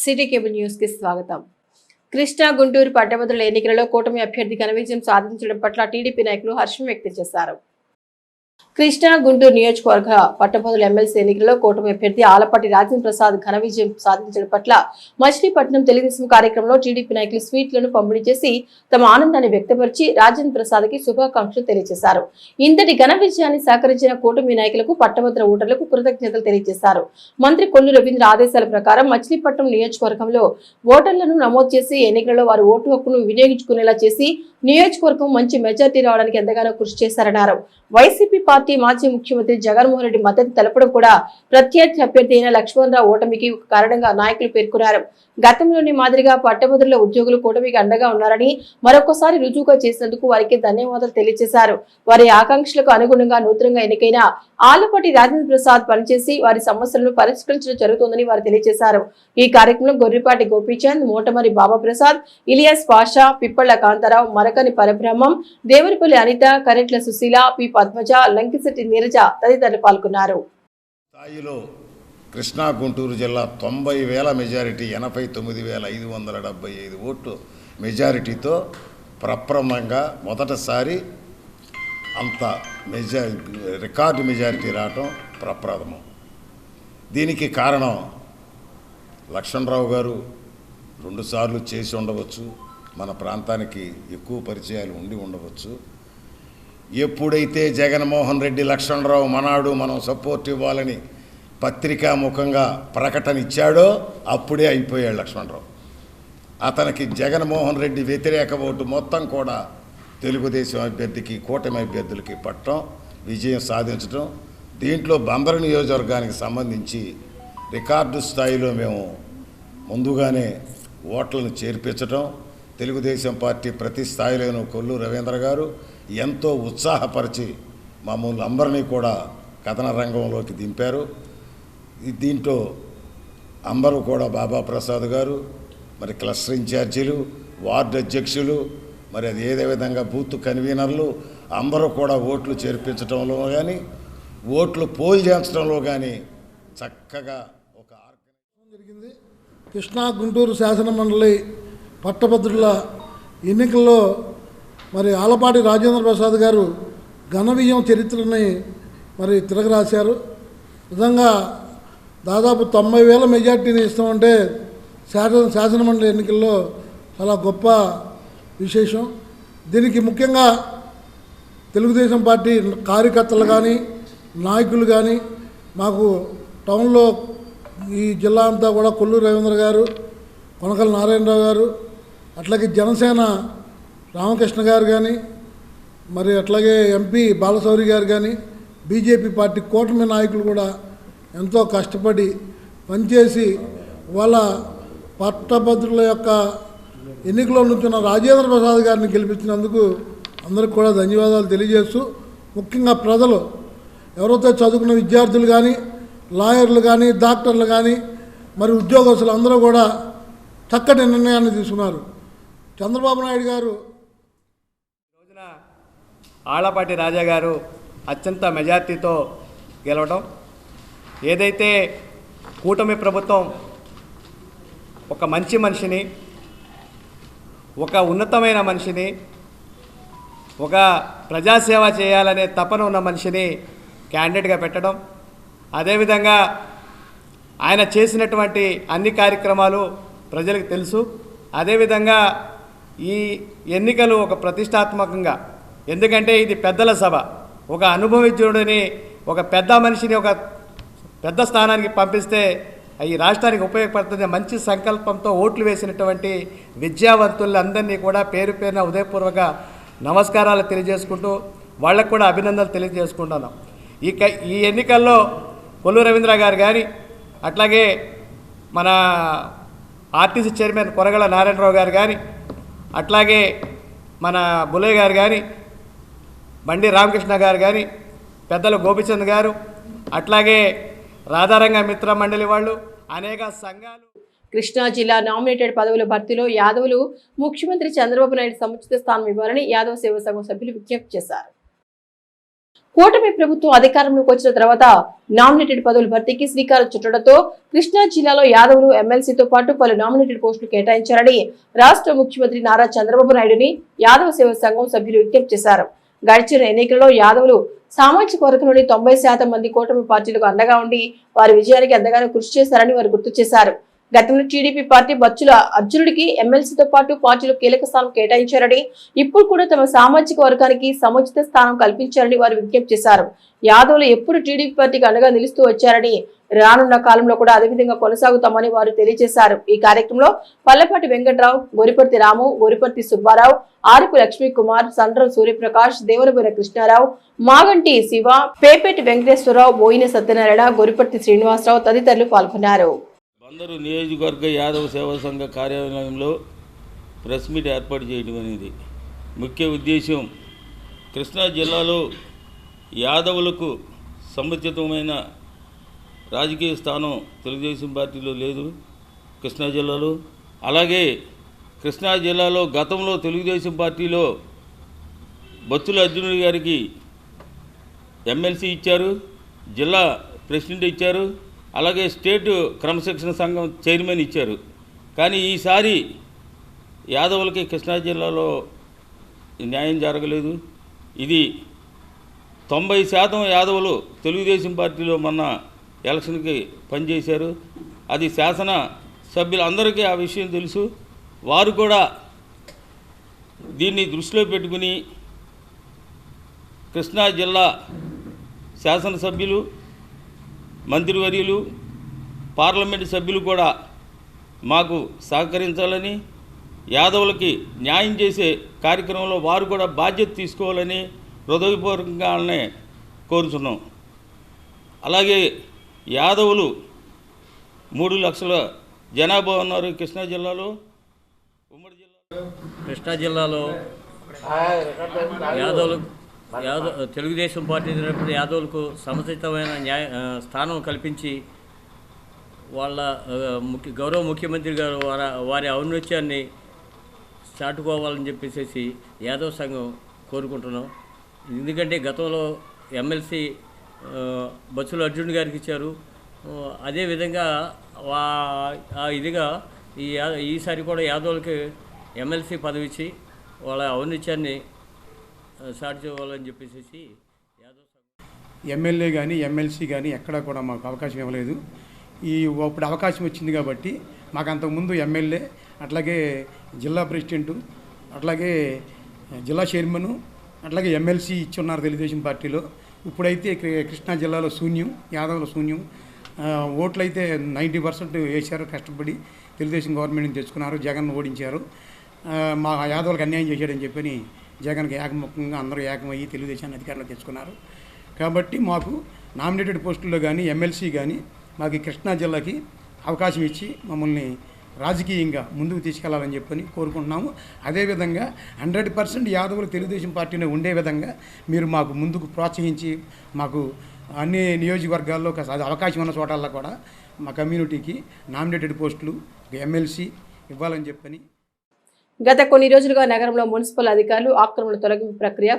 City cable news కి స్వాగతం. కృష్ణా గుంటూరు పట్టభద్రుల ఎన్నికలలో కూటమి అభ్యర్థి ఘన విజయం సాధించడం పట్ల టీడీపీ నాయకులు హర్షం వ్యక్తం చేశారు. కృష్ణా గుంటూరు నియోజకవర్గ పట్టభద్రుల ఎమ్మెల్సీ ఎన్నికల్లో కూటమి అభ్యర్థి ఆలపాటి రాజేంద్ర ప్రసాద్ ఘన విజయం సాధించడం పట్ల మచిలీపట్నం తెలుగుదేశం కార్యక్రమంలో టీడీపీ నాయకులు స్వీట్లను పంపిణీ చేసి తమ ఆనందాన్ని వ్యక్తపరిచి రాజేంద్ర ప్రసాద్ కి శుభాకాంక్షలు తెలియజేశారు. ఇంతటి ఘన విజయాన్ని సహకరించిన కూటమి నాయకులకు పట్టభద్రుల ఓటర్లకు కృతజ్ఞతలు తెలియజేశారు. మంత్రి కొల్లు రవీంద్ర ఆదేశాల ప్రకారం మచిలీపట్నం నియోజకవర్గంలో ఓటర్లను నమోదు చేసి ఎన్నికలలో వారి ఓటు హక్కును వినియోగించుకునేలా చేసి నియోజకవర్గం మంచి మెజార్టీ రావడానికి ఎంతగానో కృషి చేశారన్నారు. వైసీపీ పార్టీ మాజీ ముఖ్యమంత్రి జగన్మోహన్ రెడ్డి మద్దతు తెలపడం కూడా ప్రత్యర్థి అభ్యర్థి అయిన లక్ష్మణరావు ఓటమికి ఒక కారణంగా నాయకులు పేర్కొన్నారు. గతంలోని మాదిరిగా పట్టభద్రుల ఉద్యోగులు కూటమికి అండగా ఉన్నారని మరొకసారి రుజువుగా చేసినందుకు వారికి ధన్యవాదాలు తెలియజేశారు. వారి ఆకాంక్షలకు అనుగుణంగా నూతనంగా ఎన్నికైన ఆలపాటి రాజేంద్ర ప్రసాద్ పనిచేసి వారి సమస్యలను పరిష్కరించడం జరుగుతుందని వారు తెలియజేశారు. ఈ కార్యక్రమంలో గొర్రిపాటి గోపీచంద్, మోటమరి బాబా ప్రసాద్, ఇలియాస్ పాషా, పిప్పళ్ల కాంతారావు, మరకని పరబ్రహ్మం, దేవరిపల్లి అనిత, కరెంట్ల సుశీల, పి పద్మజ, లంకిశెట్టి నీరజ తదితరులు పాల్గొన్నారు. కృష్ణా గుంటూరు జిల్లా 90,000 మెజారిటీ, 89,575 ఓట్లు మెజారిటీతో ప్రప్రమంగా మొదటిసారి అంత రికార్డు మెజారిటీ రావటం ప్రప్రథమం. దీనికి కారణం లక్ష్మణరావు గారు 2 సార్లు చేసి ఉండవచ్చు, మన ప్రాంతానికి ఎక్కువ పరిచయాలు ఉండి ఉండవచ్చు. ఎప్పుడైతే జగన్మోహన్ రెడ్డి లక్ష్మణరావు మనాడు మనం సపోర్ట్ ఇవ్వాలని పత్రికాముఖంగా ప్రకటన ఇచ్చాడో అప్పుడే అయిపోయాడు లక్ష్మణరావు. అతనికి జగన్మోహన్ రెడ్డి వ్యతిరేక ఓటు మొత్తం కూడా తెలుగుదేశం అభ్యర్థికి, కూటమి అభ్యర్థులకి పట్టడం, విజయం సాధించడం. దీంట్లో బందరు నియోజకవర్గానికి సంబంధించి రికార్డు స్థాయిలో మేము ముందుగానే ఓట్లను చేర్పించడం, తెలుగుదేశం పార్టీ ప్రతి స్థాయిలోనూ కొల్లు రవీంద్ర గారు ఎంతో ఉత్సాహపరిచి మమ్మల్ని అందరినీ కూడా కథన రంగంలోకి దింపారు. దీంట్లో అందరూ కూడా బాబా ప్రసాద్ గారు, మరి క్లస్టర్ ఇన్ఛార్జీలు, వార్డు అధ్యక్షులు, మరి అది ఏదే విధంగా బూత్ కన్వీనర్లు అందరూ కూడా ఓట్లు చేర్పించడంలో కానీ, ఓట్లు పోల్ చేయించడంలో కానీ చక్కగా ఒక ఆర్గనైజేషన్ జరిగింది. కృష్ణా గుంటూరు శాసనమండలి పట్టభద్రుల ఎన్నికల్లో మరి ఆలపాటి రాజేంద్ర ప్రసాద్ గారు ఘన విజయం చరిత్రని మరి తిరగరాశారు. నిజంగా దాదాపు 90,000 మెజార్టీని ఇస్తామంటే శాసనమండలి ఎన్నికల్లో చాలా గొప్ప విశేషం. దీనికి ముఖ్యంగా తెలుగుదేశం పార్టీ కార్యకర్తలు కానీ, నాయకులు కానీ, మాకు టౌన్లో ఈ జిల్లా అంతా కూడా కొల్లు రవీంద్ర గారు, కొనకల నారాయణరావు గారు, అట్లాగే జనసేన రామకృష్ణ గారు కానీ, మరి అట్లాగే ఎంపీ బాలశౌరి గారు కానీ, బీజేపీ పార్టీ కూటమి నాయకులు కూడా ఎంతో కష్టపడి పనిచేసి వాళ్ళ పట్టభద్రుల యొక్క ఎన్నికలో నుంచున్న రాజేంద్ర ప్రసాద్ గారిని గెలిపించినందుకు అందరికి కూడా ధన్యవాదాలు తెలియజేస్తూ, ముఖ్యంగా ప్రజలు ఎవరైతే చదువుకున్న విద్యార్థులు కానీ, లాయర్లు కానీ, డాక్టర్లు కానీ, మరి ఉద్యోగస్తులు అందరూ కూడా చక్కటి నిర్ణయాన్ని తీసుకున్నారు. చంద్రబాబు నాయుడు గారు రోజున ఆళ్లపాటి రాజా గారు అత్యంత మెజార్టీతో గెలవడం, ఏదైతే కూటమి ప్రభుత్వం ఒక మంచి మనిషిని, ఒక ఉన్నతమైన మనిషిని, ఒక ప్రజాసేవ చేయాలనే తపన ఉన్న మనిషిని క్యాండిడేట్గా పెట్టడం, అదేవిధంగా ఆయన చేసినటువంటి అన్ని కార్యక్రమాలు ప్రజలకు తెలుసు. అదేవిధంగా ఈ ఎన్నికలు ఒక ప్రతిష్టాత్మకంగా, ఎందుకంటే ఇది పెద్దల సభ, ఒక అనుభవజ్ఞుడిని, ఒక పెద్ద మనిషిని ఒక పెద్ద స్థానానికి పంపిస్తే ఈ రాష్ట్రానికి ఉపయోగపడుతుంది మంచి సంకల్పంతో ఓట్లు వేసినటువంటి విద్యావంతులందరినీ కూడా పేరు పేరున ఉదయపూర్వక నమస్కారాలు తెలియజేసుకుంటూ వాళ్ళకు కూడా అభినందనలు తెలియజేసుకుంటున్నాం. ఈ ఎన్నికల్లో కొల్లు రవీంద్ర గారు కానీ, అట్లాగే మన ఆర్టీసీ చైర్మన్ కొరగల నారాయణరావు గారు కానీ, అట్లాగే మన బులయ్య గారు కానీ, బండి రామకృష్ణ గారు కానీ, పెద్దలు గోపిచంద్ గారు, అట్లాగే రాధారంగ మిత్ర మండలి వాళ్ళు, అనేక సంఘాలు. కృష్ణా జిల్లా నామినేటెడ్ పదవుల భర్తీలో యాదవులు ముఖ్యమంత్రి చంద్రబాబు నాయుడు సముచిత స్థానం ఇవ్వాలని యాదవ సేవా సంఘం సభ్యులు విజ్ఞప్తి చేశారు. కూటమి ప్రభుత్వం అధికారంలోకి వచ్చిన తర్వాత నామినేటెడ్ పదవుల భర్తీకి శ్రీకారం చుట్టడంతో కృష్ణా జిల్లాలో యాదవులు ఎమ్మెల్సీతో పాటు పలు నామినేటెడ్ పోస్టులు కేటాయించారని రాష్ట్ర ముఖ్యమంత్రి నారా చంద్రబాబు నాయుడుని యాదవ సేవా సంఘం సభ్యులు విజ్ఞప్తి చేశారు. గడిచిన ఎన్నికల్లో యాదవులు సామాజిక వర్గంలోని 90% మంది కూటమి పార్టీలకు అండగా ఉండి వారి విజయానికి ఎంతగానో కృషి చేశారని వారు గుర్తు చేశారు. గతంలో టీడీపీ పార్టీ బచ్చుల అర్జునుడికి ఎమ్మెల్సీతో పాటు పార్టీలో కీలక స్థానం కేటాయించారని, ఇప్పుడు కూడా తమ సామాజిక వర్గానికి సముచిత స్థానం కల్పించారని వారు విజ్ఞప్తి చేశారు. యాదవులు ఎప్పుడు టీడీపీ పార్టీకి అండగా నిలుస్తూ వచ్చారని, రానున్న కాలంలో కూడా అదేవిధంగా కొనసాగుతామని వారు తెలియజేశారు. ఈ కార్యక్రమంలో పల్లపాటి వెంకట్రావు, గోరిపర్తి రాము, గోరిపర్తి సుబ్బారావు, ఆరిపు లక్ష్మీ కుమార్, సండ్రం సూర్యప్రకాష్, దేవరబోయిన కృష్ణారావు, మాగంటి శివ, పేపేటి వెంకటేశ్వరరావు, బోయిన సత్యనారాయణ, గోరిపర్తి శ్రీనివాసరావు తదితరులు పాల్గొన్నారు. బందరు నియోజకవర్గ యాదవ సేవా సంఘ కార్యాలయంలో ప్రెస్ మీట్ ఏర్పాటు చేయడం అనేది ముఖ్య ఉద్దేశం. కృష్ణా జిల్లాలో యాదవులకు సముచితమైన రాజకీయ స్థానం తెలుగుదేశం పార్టీలో లేదు కృష్ణా జిల్లాలో. అలాగే కృష్ణా జిల్లాలో గతంలో తెలుగుదేశం పార్టీలో బొత్తుల అర్జునుడి గారికి ఎమ్మెల్సీ ఇచ్చారు, జిల్లా ప్రెసిడెంట్ ఇచ్చారు, అలాగే స్టేటు క్రమశిక్షణ సంఘం చైర్మన్ ఇచ్చారు. కానీ ఈసారి యాదవులకి కృష్ణా జిల్లాలో న్యాయం జరగలేదు. ఇది 90% యాదవులు తెలుగుదేశం పార్టీలో మొన్న ఎలక్షన్కి పనిచేశారు. అది శాసన సభ్యులందరికీ ఆ విషయం తెలుసు. వారు కూడా దీన్ని దృష్టిలో పెట్టుకుని కృష్ణా జిల్లా శాసనసభ్యులు, మంత్రివర్యులు, పార్లమెంటు సభ్యులు కూడా మాకు సహకరించాలని, యాదవులకి న్యాయం చేసే కార్యక్రమంలో వారు కూడా బాధ్యత తీసుకోవాలని హృదయపూర్వకంగా వాళ్ళని కోరుతున్నాం. అలాగే యాదవులు 3 లక్షల జనాభా ఉన్నారు కృష్ణా జిల్లాలో. ఉమ్మడి జిల్లాలో కృష్ణా జిల్లాలో తెలుగుదేశం పార్టీ తరపున యాదవులకు సముచితమైన స్థానం కల్పించి వాళ్ళ గౌరవ ముఖ్యమంత్రి గారు వారి ఔన్నత్యాన్ని చాటుకోవాలని చెప్పేసి యాదవ్ సంఘం కోరుకుంటున్నాం. ఎందుకంటే గతంలో ఎమ్మెల్సీ బొత్సుల అర్జున్ గారికి ఇచ్చారు. అదేవిధంగా ఇదిగా ఈసారి కూడా యాదవులకి ఎమ్మెల్సీ పదవి ఇచ్చి వాళ్ళ ఔన్నత్యాన్ని సాధించాలని చెప్పేసి యాదవ్ ఎమ్మెల్యే కానీ ఎమ్మెల్సీ కానీ ఎక్కడా కూడా మాకు అవకాశం ఇవ్వలేదు. ఇప్పుడు అవకాశం వచ్చింది కాబట్టి మాకు అంతకుముందు ఎమ్మెల్యే, అట్లాగే జిల్లా ప్రెసిడెంటు, అట్లాగే జిల్లా చైర్మను, అట్లాగే ఎమ్మెల్సీ ఇచ్చున్నారు తెలుగుదేశం పార్టీలో. ఇప్పుడైతే కృష్ణా జిల్లాలో శూన్యం, యాదవుల శూన్యం. ఓట్లు అయితే 90% వేశారు, కష్టపడి తెలుగుదేశం గవర్నమెంట్ని తెచ్చుకున్నారు, జగన్ ఓడించారు. మా యాదవులకు అన్యాయం చేశాడని చెప్పని జగన్కి ఏకముఖంగా అందరూ ఏకమయ్యి తెలుగుదేశాన్ని అధికారంలో తెచ్చుకున్నారు. కాబట్టి మాకు నామినేటెడ్ పోస్టుల్లో కానీ ఎమ్మెల్సీ కానీ మాకు కృష్ణా జిల్లాకి అవకాశం ఇచ్చి మమ్మల్ని రాజకీయంగా ముందుకు తీసుకెళ్లాలని చెప్పని కోరుకుంటున్నాము. అదేవిధంగా 100% యాదవులు తెలుగుదేశం పార్టీలో ఉండే విధంగా మీరు మాకు ముందుకు ప్రోత్సహించి మాకు అన్ని నియోజకవర్గాల్లో అవకాశం ఉన్న చోటల్లో కూడా మా కమ్యూనిటీకి నామినేటెడ్ పోస్టులు ఎమ్మెల్సీ ఇవ్వాలని చెప్పని. గత కొన్ని రోజులుగా నగరంలో మున్సిపల్ అధికారులు ఆక్రమణ తొలగింపు ప్రక్రియ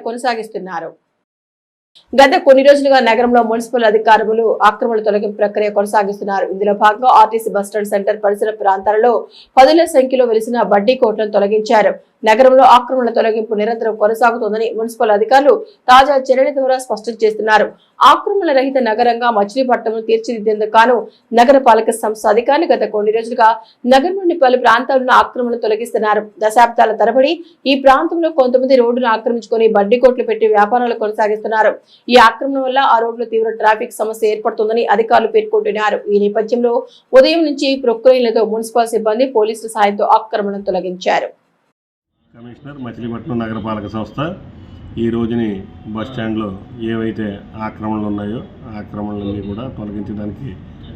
కొనసాగిస్తున్నారు. ఇందులో భాగంగా ఆర్టీసీ బస్టాండ్ సెంటర్ పరిసర ప్రాంతాలలో 10ల సంఖ్యలో వెలిసిన బడ్డీ కోట్లను తొలగించారు. నగరంలో ఆక్రమణ తొలగింపు నిరంతరం కొనసాగుతోందని మున్సిపల్ అధికారులు తాజా చర్యల ద్వారా స్పష్టం చేస్తున్నారు. ఆక్రమణ రహిత నగరంగా మచిలీపట్నం తీర్చిదిద్దేందుకు గాను నగరపాలక సంస్థ అధికారులు గత కొన్ని రోజులుగా నగరంలోని పలు ప్రాంతాలను ఆక్రమణ తొలగిస్తున్నారు. దశాబ్దాల తరబడి ఈ ప్రాంతంలో కొంతమంది రోడ్డును ఆక్రమించుకొని బడ్డీ కోట్లు పెట్టి వ్యాపారాలు కొనసాగిస్తున్నారు. ఈ ఆక్రమణ వల్ల ఆ రోడ్లో తీవ్ర ట్రాఫిక్ సమస్య ఏర్పడుతుందని అధికారులు పేర్కొంటున్నారు. ఈ నేపథ్యంలో ఉదయం నుంచి ప్రొక్లైన్లతో మున్సిపల్ సిబ్బంది పోలీసుల సాయంతో ఆక్రమణ తొలగించారు. కమిషనర్ మచిలీపట్నం నగరపాలక సంస్థ ఈ రోజుని బస్టాండ్లో ఏవైతే ఆక్రమణలు ఉన్నాయో ఆ ఆక్రమణలన్నీ కూడా తొలగించడానికి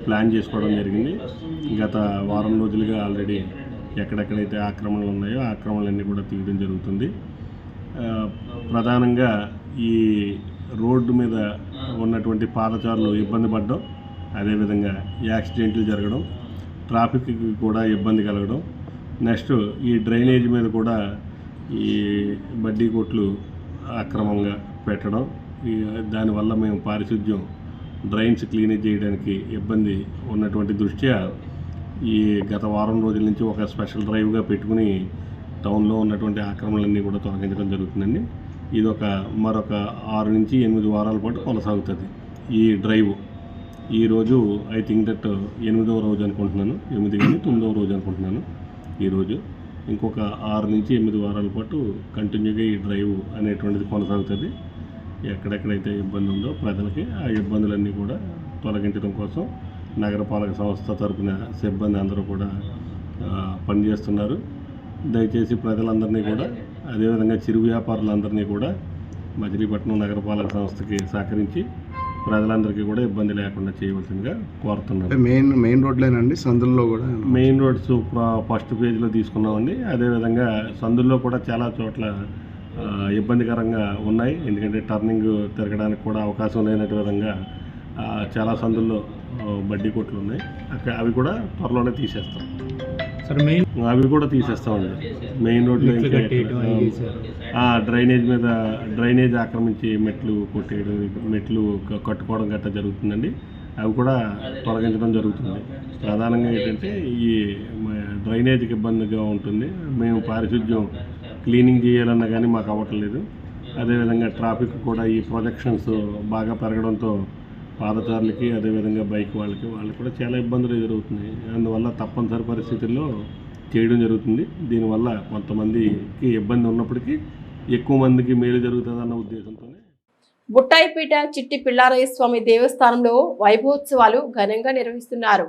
ప్లాన్ చేసుకోవడం జరిగింది. గత వారం రోజులుగా ఆల్రెడీ ఎక్కడెక్కడైతే ఆక్రమణలు ఉన్నాయో ఆ ఆక్రమణలన్నీ కూడా తీయడం జరుగుతుంది. ప్రధానంగా ఈ రోడ్డు మీద ఉన్నటువంటి పాదచారులు ఇబ్బంది పడడం, అదేవిధంగా యాక్సిడెంట్లు జరగడం, ట్రాఫిక్కి కూడా ఇబ్బంది కలగడం, నెక్స్ట్ ఈ డ్రైనేజ్ మీద కూడా ఈ బడ్డీ కొట్లు అక్రమంగా పెట్టడం, దానివల్ల మేము పారిశుద్ధ్యం డ్రైన్స్ క్లీనేజ్ చేయడానికి ఇబ్బంది ఉన్నటువంటి దృష్ట్యా ఈ గత వారం రోజుల నుంచి ఒక స్పెషల్ డ్రైవ్గా పెట్టుకుని టౌన్లో ఉన్నటువంటి ఆక్రమణలన్నీ కూడా తొలగించడం జరుగుతుందండి. ఇది మరొక 6 నుంచి 8 వారాల పాటు కొనసాగుతుంది ఈ డ్రైవ్. ఈరోజు ఐ థింక్ దట్ 8వ రోజు అనుకుంటున్నాను, 8 కానీ 9వ రోజు అనుకుంటున్నాను. ఈరోజు ఇంకొక 6 నుంచి 8 వారాల పాటు కంటిన్యూగా ఈ డ్రైవ్ అనేటువంటిది కొనసాగుతుంది. ఎక్కడెక్కడైతే ఇబ్బంది ఉందో ప్రజలకి ఆ ఇబ్బందులన్నీ కూడా తొలగించడం కోసం నగరపాలక సంస్థ తరపున సిబ్బంది అందరూ కూడా పనిచేస్తున్నారు. దయచేసి ప్రజలందరినీ కూడా, అదేవిధంగా చిరు వ్యాపారులందరినీ కూడా మచిలీపట్నం నగరపాలక సంస్థకి సహకరించి ప్రజలందరికీ కూడా ఇబ్బంది లేకుండా చేయవలసిందిగా కోరుతున్నాను. మెయిన్ రోడ్లేనండి, సందుల్లో కూడా మెయిన్ రోడ్స్ ఫస్ట్ పేజ్లో తీసుకున్నామండి. అదేవిధంగా సందుల్లో కూడా చాలా చోట్ల ఇబ్బందికరంగా ఉన్నాయి. ఎందుకంటే టర్నింగ్ తిరగడానికి కూడా అవకాశం లేనట్టు విధంగా చాలా సందుల్లో బడ్డీ కొట్లు ఉన్నాయి. అవి కూడా త్వరలోనే తీసేస్తాం సార్. అవి కూడా తీసేస్తామండి. మెయిన్ రోడ్లో డ్రైనేజ్ ఆక్రమించి మెట్లు కొట్టేయడం, మెట్లు కట్టుకోవడం గట్రా జరుగుతుందండి. అవి కూడా తొలగించడం జరుగుతుంది. ప్రధానంగా ఏంటంటే ఈ డ్రైనేజ్కి ఇబ్బందిగా ఉంటుంది. మేము పారిశుద్ధ్యం క్లీనింగ్ చేయాలన్నా కానీ మాకు అవ్వట్లేదు. అదేవిధంగా ట్రాఫిక్ కూడా ఈ ప్రొజెక్షన్స్ బాగా పెరగడంతో పాదచారులకి, అదేవిధంగా బైక్ వాళ్ళకి కూడా చాలా ఇబ్బందులు ఎదురవుతున్నాయి. అందువల్ల తప్పనిసరి పరిస్థితుల్లో చేయడం జరుగుతుంది. దీనివల్ల కొంతమందికి ఇబ్బంది ఉన్నప్పటికీ ఎక్కువ మందికి మేలు జరుగుతుందన్న ఉద్దేశంతోనే బుట్టాయిపేట చిట్టి పిల్లారయ్య స్వామి దేవస్థానంలో వైభవోత్సవాలు ఘనంగా నిర్వహిస్తున్నారు.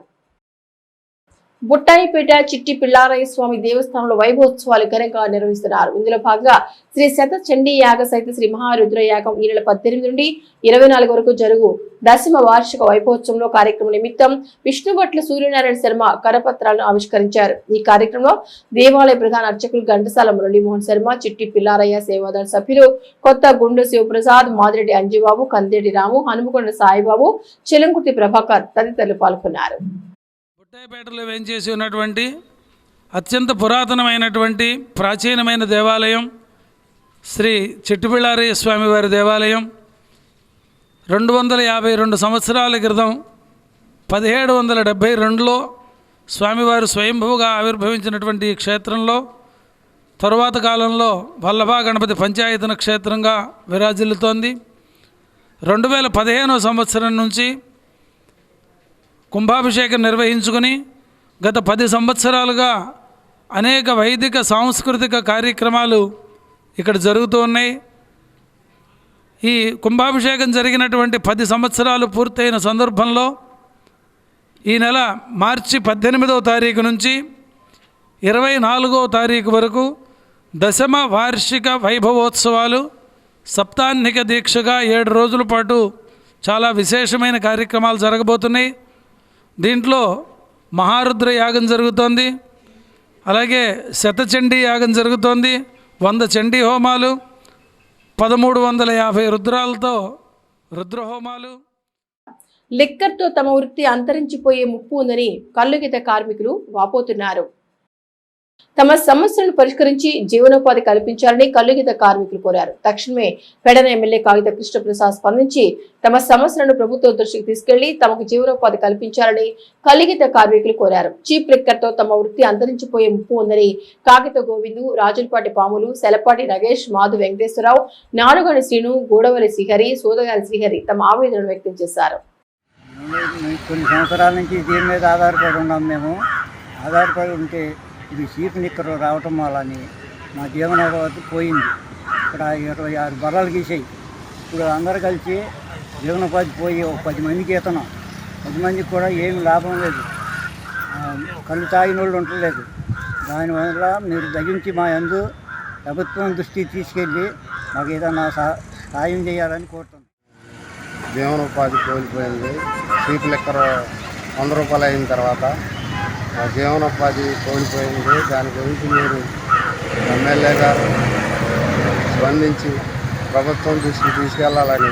బుట్టాయిపేట చిట్టి పిల్లారయ్య స్వామి దేవస్థానంలో వైభవోత్సవాలు ఘనంగా నిర్వహిస్తున్నారు. ఇందులో భాగంగా శ్రీ శత చండీ యాగ సహిత శ్రీ మహారుద్ర యాగం ఈ నెల 18 నుండి 24 వరకు జరుగు 10వ వార్షిక వైభవోత్సవంలో కార్యక్రమం నిమిత్తం విష్ణుభట్ల సూర్యనారాయణ శర్మ కరపత్రాలను ఆవిష్కరించారు. ఈ కార్యక్రమంలో దేవాలయ ప్రధాన అర్చకులు ఘంటసాల మురళీమోహన్ శర్మ, చిట్టి పిల్లారయ్య సేవాదళ సభ్యులు కొత్త గుండు శివప్రసాద్, మాదిరెడ్డి అంజిబాబు, కందేటి రాము, హనుమకొండ సాయిబాబు, చెలంకుర్తి ప్రభాకర్ తదితరులు పాల్గొన్నారు. బుట్టాయిపేటలో వేంచేసి ఉన్నటువంటి అత్యంత పురాతనమైనటువంటి ప్రాచీనమైన దేవాలయం శ్రీ చిట్టిపిల్లారయ్య స్వామి వారి దేవాలయం 252 సంవత్సరాల క్రితం 1772లో స్వామివారు స్వయంభువుగా ఆవిర్భవించినటువంటి ఈ క్షేత్రంలో తరువాత కాలంలో వల్లభా గణపతి పంచాయతన క్షేత్రంగా విరాజిల్లుతోంది. 2015వ సంవత్సరం నుంచి కుంభాభిషేకం నిర్వహించుకుని గత 10 సంవత్సరాలుగా అనేక వైదిక సాంస్కృతిక కార్యక్రమాలు ఇక్కడ జరుగుతూ ఉన్నాయి. ఈ కుంభాభిషేకం జరిగినటువంటి 10 సంవత్సరాలు పూర్తయిన సందర్భంలో ఈ నెల మార్చి 18వ తారీఖు నుంచి 24వ తారీఖు వరకు 10వ వార్షిక వైభవోత్సవాలు సప్తాహ్నిక దీక్షగా 7 రోజుల పాటు చాలా విశేషమైన కార్యక్రమాలు జరగబోతున్నాయి. దీంట్లో మహారుద్ర యాగం జరుగుతోంది, అలాగే శతచండీ యాగం జరుగుతోంది, 100 చండీ హోమాలు, 1350 రుద్రాలతో రుద్రహోమాలు. లిక్కర్తో తమ వృత్తి అంతరించిపోయే ముప్పు ఉందని కల్లుగీత కార్మికులు వాపోతున్నారు. తమ సమస్యలను పరిష్కరించి జీవనోపాధి కల్పించాలని కల్లుగీత కార్మికులు కోరారు. తక్షణమే పెడన ఎమ్మెల్యే కాగిత కృష్ణప్రసాద్ స్పందించి తమ సమస్యలను ప్రభుత్వ దృష్టికి తీసుకెళ్లి తమకు జీవనోపాధి కల్పించాలని కల్లుగీత కార్మికులు కోరారు. చీప్ లిక్కర్తో తమ వృత్తి అంతరించిపోయే ముప్పు ఉందని కాగిత గోవిందు, రాజులపాటి పాములు, సెలపాటి నగేష్, మాధు వెంకటేశ్వరరావు, నానుగని శ్రీను, గూడవలి శ్రీహరి, సోదగారి శ్రీహరి తమ ఆవేదనను వ్యక్తం చేశారు. కొన్ని సంవత్సరాల నుంచి దీని మీద ఆధారపడి ఉన్నాం. మేము ఆధారపడి ఉంటే ఇది చీప్ లిక్కర్ రావటం వల్ల మా జీవనోపాధి పోయింది. ఇక్కడ 26 బర్రెలు గీసాయి. ఇప్పుడు అందరు కలిసి జీవనోపాధి పోయి ఒక 10 మందికి ఇస్తున్నాం. 10 మందికి కూడా ఏమి లాభం లేదు. కళ్ళు తాగిన వాళ్ళు ఉండలేదు. దానివల్ల మీరు దయించి మా యందు ప్రభుత్వం దృష్టికి తీసుకెళ్ళి మాకు ఏదైనా సాయం చేయాలని కోరుతున్నాం. జీవనోపాధి కోల్పోయింది. చీప్ లిక్కర్ 100 రూపాయలు అయిన తర్వాత జీవనోపాధి కోల్పోయింది. దాని గురించి మీరు ఎమ్మెల్యే గారు స్పందించి ప్రభుత్వం దృష్టికి తీసుకెళ్లాలని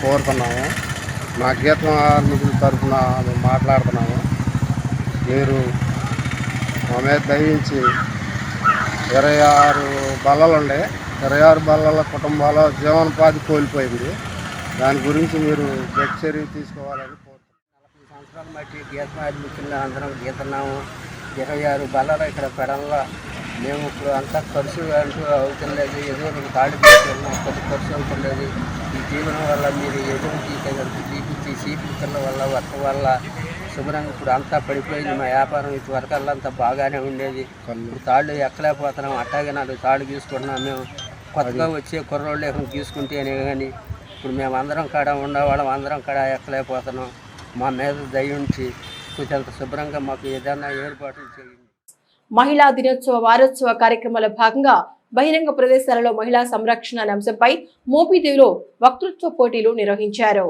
కోరుతున్నాము. మా గీత కార్మికుల తరఫున మాట్లాడుతున్నాము. మీరు మా మీద దయించి 26 బల్లలు ఉండే 26 బల్లల కుటుంబాల జీవనోపాధి కోల్పోయింది. దాని గురించి మీరు గట్టి చర్య తీసుకోవాలని కోరుతున్నాను. 40 సంవత్సరాలు బట్టి గీతమాదిలో అందరం గీతున్నాము. 26 బల్లాలు ఇక్కడ పెడల్లో మేము ఇప్పుడు అంతా ఖర్చు అంటూ అవుతుండేది. ఏదో ఒక తాడు తీసుకెళ్ళినా కొద్ది ఖర్చు అవుతుండేది. ఈ జీవనం వల్ల మీరు ఎటువంటి సీపీల వల్ల వర్షం వల్ల శుభ్రంగా ఇప్పుడు అంతా పడిపోయింది. మా వ్యాపారం ఇటువరకల్లా అంతా బాగానే ఉండేది. ఇప్పుడు తాళ్ళు ఎక్కలేకపోతున్నాం. అట్టాగే 4 తాళ్ళు తీసుకుంటున్నాం. మేము కొత్తగా వచ్చే కుర్రోళ్ళు తీసుకుంటేనే కానీ ఇప్పుడు మేము అందరం కాడ ఉండేవాళ్ళం అందరం కాడ ఎక్కలేకపోతున్నాం. మా మీద దయ ఉంచి కొంచెం శుభ్రంగా మాకు ఏదైనా ఏర్పాట్లు చేయండి. మహిళా దినోత్సవ వారోత్సవ కార్యక్రమాల భాగంగా బహిరంగ ప్రదేశాలలో మహిళా సంరక్షణ అనే అంశంపై మోపిదేవిలో వక్తృత్వ పోటీలు నిర్వహించారు.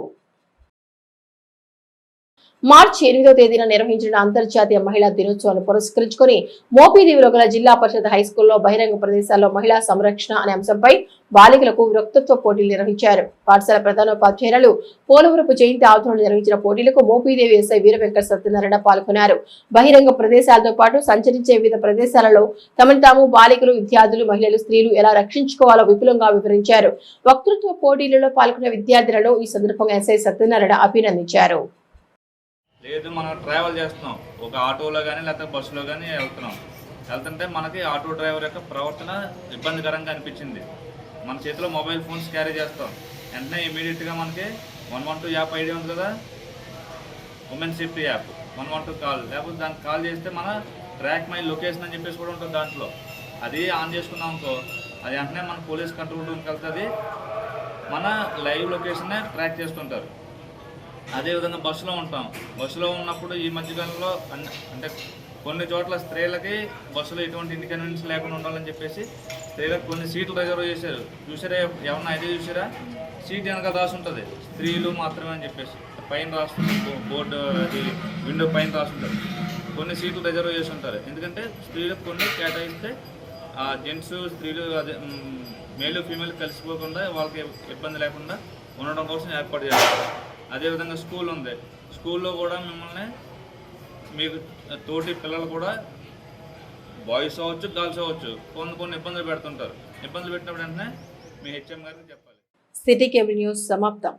మార్చి 8వ తేదీన నిర్వహించిన అంతర్జాతీయ మహిళా దినోత్సవాన్ని పురస్కరించుకుని మోపిదేవిలో గల జిల్లా పరిషత్ హైస్కూల్లో బహిరంగ ప్రదేశాల్లో మహిళా సంరక్షణ అనే అంశంపై బాలికలకు వక్తృత్వ పోటీలు నిర్వహించారు. పాఠశాల ప్రధానోపాధ్యాయులు పోలవరపు జయంతి ఆధ్వర్యంలో నిర్వహించిన పోటీలకు మోపిదేవి ఎస్ఐ వీర వెంకట సత్యనారాయణ పాల్గొన్నారు. బహిరంగ ప్రదేశాలతో పాటు సంచరించే వివిధ ప్రదేశాలలో తమను తాము బాలికలు, విద్యార్థులు, మహిళలు, స్త్రీలు ఎలా రక్షించుకోవాలో విపులంగా వివరించారు. వక్తృత్వ పోటీలలో పాల్గొన్న విద్యార్థులను ఈ సందర్భంగా ఎస్ఐ సత్యనారాయణ అభినందించారు. లేదు మనం ట్రావెల్ చేస్తున్నాం, ఒక ఆటోలో కానీ లేకపోతే బస్సులో కానీ వెళ్తుంటే మనకి ఆటో డ్రైవర్ యొక్క ప్రవర్తన ఇబ్బందికరంగా అనిపించింది. మన చేతిలో మొబైల్ ఫోన్స్ క్యారీ చేస్తాం. వెంటనే ఇమీడియట్గా మనకి 112 యాప్ ఐడియా ఉంది కదా, ఉమెన్ సేఫ్టీ యాప్. 112 కాల్, లేకపోతే దానికి కాల్ చేస్తే మన ట్రాక్ మై లొకేషన్ అని చెప్పేసి కూడా ఉంటుంది దాంట్లో. అది ఆన్ చేసుకున్నాం అనుకో, అది వెంటనే మన పోలీస్ కంట్రోల్ రూమ్కి వెళ్తుంది. మన లైవ్ లొకేషన్నే ట్రాక్ చేస్తుంటారు. అదేవిధంగా బస్సులో ఉంటాం. బస్సులో ఉన్నప్పుడు ఈ మధ్యకాలంలో అంటే కొన్ని చోట్ల స్త్రీలకి బస్సులో ఎటువంటి ఇన్కన్వీనియన్స్ లేకుండా ఉండాలని చెప్పేసి స్త్రీలకు కొన్ని సీట్లు రిజర్వ్ చేశారు. చూసారా ఏమన్నా అయితే చూసారా? సీట్ వెనక రాసి ఉంటుంది స్త్రీలు మాత్రమే అని చెప్పేసి, పైన రాస్తుంది బోర్డు, అది విండో పైన రాస్తుంటారు. కొన్ని సీట్లు రిజర్వ్ చేసి ఉంటారు. ఎందుకంటే స్త్రీలకు కొన్ని కేటాయిస్తే జెంట్స్ స్త్రీలు అదే మేలు ఫీమేల్ కలిసిపోకుండా వాళ్ళకి ఇబ్బంది లేకుండా ఉండడం కోసం ఏర్పాటు చేస్తారు. అదేవిధంగా స్కూల్ ఉంది. స్కూల్లో కూడా మిమ్మల్ని మీకు తోటి పిల్లలు కూడా బాయ్స్ అవ్వచ్చు, గర్ల్స్ అవ్వచ్చు, కొన్ని ఇబ్బందులు పెడుతుంటారు. ఇబ్బందులు పెట్టినప్పుడు వెంటనే మీ హెచ్ఎం గారికి చెప్పాలి. సిటీ కేబుల్ న్యూస్ సమాప్తం.